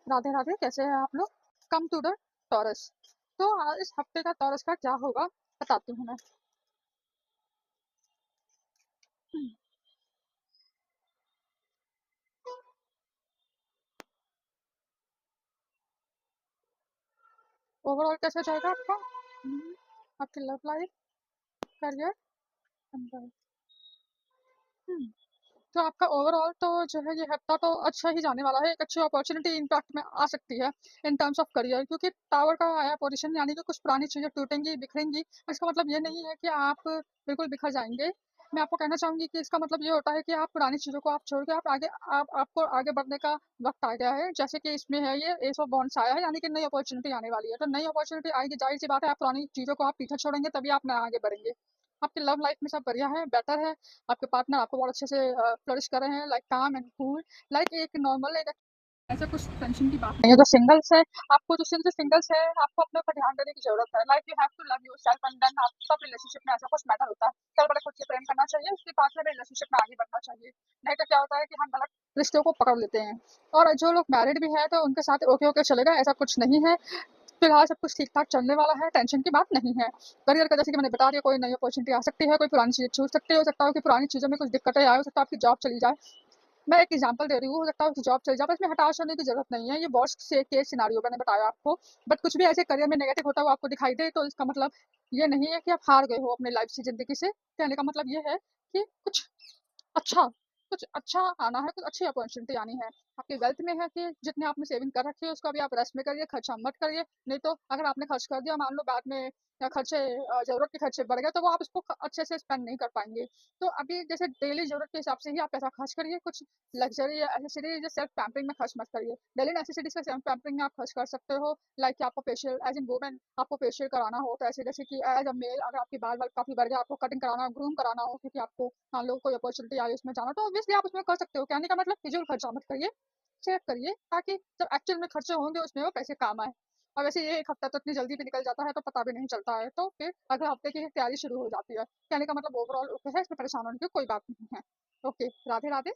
राधे राधे, कैसे हैं आप लोग। Come to the Taurus. तो इस हफ्ते का टॉरस का क्या होगा बताती हूँ मैं। ओवरऑल कैसा जाएगा आपका। आपकी लव लाइफ, करियर। तो आपका ओवरऑल तो जो है ये हफ्ता तो अच्छा ही जाने वाला है। एक अच्छी अपॉर्चुनिटी इम्पैक्ट में आ सकती है इन टर्म्स ऑफ करियर, क्योंकि टावर का आया पोजीशन, यानी कि कुछ पुरानी चीजें टूटेंगी बिखरेंगी। इसका मतलब ये नहीं है कि आप बिल्कुल बिखर जाएंगे। मैं आपको कहना चाहूंगी कि इसका मतलब ये होता है कि आप पुरानी चीजों को आप छोड़ के आप आगे, आप आपको आगे बढ़ने का वक्त आ गया है। जैसे कि इसमें है ये एस ऑफ बॉन्ड्स आया है, यानी कि नई अपॉर्चुनिटी आने वाली है। तो नई अपॉर्चुनिटी आएगी, जाहिर सी बात है आप पुरानी चीजों को आप पीछे छोड़ेंगे तभी आप नए आगे बढ़ेंगे। आपकी लव लाइफ में सब बढ़िया है, बेटर है। आपके पार्टनर आपको बहुत अच्छे से फ्लरिश कर रहे हैं, लाइक काम एंड कूल। लाइक एक नॉर्मल, एक ऐसा कुछ टेंशन की बात नहीं है। जो सिंगल्स है, आपको जो सिंगल्स है आपको अपने ऊपर ध्यान देने की जरूरत है। Like you have to love yourself and then आप सब रिलेशनशिप में ऐसा कुछ मैटर होता है। कल बड़े खुद से प्रेम करना चाहिए, उसके बाद में रिलेशनशिप में आगे बढ़ना चाहिए। नहीं तो क्या होता है कि हम गलत रिश्तों को पकड़ लेते हैं। और जो लोग मैरिड भी है तो उनके साथ ओके ओके चलेगा, ऐसा कुछ नहीं है। फिलहाल सब कुछ ठीक ठाक चलने वाला है, टेंशन की बात नहीं है। करियर का जैसे कि मैंने बता दिया, कोई नई अपॉर्चुनिटी आ सकती है, कोई पुरानी चीजें छूट सकती है। हो सकता है कि पुरानी चीजों में कुछ दिक्कतें आए, हो सकता है आपकी जॉब चली जाए। मैं एक एग्जांपल दे रही हूँ, हो सकता है उसकी जॉब चल जाए, बस इसमें हताश होने की जरूरत नहीं है। ये वर्स्ट से केस सिनारियो मैंने बताया आपको। बट कुछ भी ऐसे करियर में नेगेटिव होता हुआ आपको दिखाई दे तो इसका मतलब ये नहीं है कि आप हार गए हो अपने लाइफ से, जिंदगी से। कहने का मतलब ये है कि अच्छा कुछ अच्छा आना है, कुछ अच्छी अपॉर्चुनिटी आनी है। आपकी वेल्थ में है कि जितने आपने सेविंग कर रखी है उसको अभी आप रेस्ट में करिए, खर्चा मत करिए। नहीं तो अगर आपने खर्च कर दिया, मान लो बाद में खर्चे, जरूरत के खर्चे बढ़ गए, तो वो आप उसको अच्छे से स्पेंड नहीं कर पाएंगे। तो अभी जैसे डेली जरूरत के हिसाब से ही आप पैसा खर्च करिए। कुछ लग्जरी या एसेसरीज या सेल्फ पैम्परिंग में खर्च मत करिए। डेली नेसेसिटीज का सेल्फ पैम्परिंग में आप खर्च कर सकते हो। लाइक आपको फेशियल, एज इन वुमेन आपको फेशियल कराना हो तो ऐसे, जैसे कि एज अ मेल अगर आपके बाल बाल काफी बढ़ गया, आपको कटिंग कराना हो, ग्रूम कराना हो, क्योंकि आपको मान लो कोई अपॉर्चुनिटी आई उसमें जाना, तो ऑब्वियसली आप उसमें कर सकते हो। कहने का मतलब फिजूल खर्चा मत करिए, सेव करिए, ताकि जब एक्चुअल में खर्चे होंगे उसमें वो पैसे काम आए। और वैसे ये एक हफ्ता तो इतनी जल्दी भी निकल जाता है तो पता भी नहीं चलता है। तो फिर अगले हफ्ते की तैयारी शुरू हो जाती है। कहने का मतलब ओवरऑल ओके है, इसमें परेशान होने की कोई बात नहीं है। ओके, राधे राधे।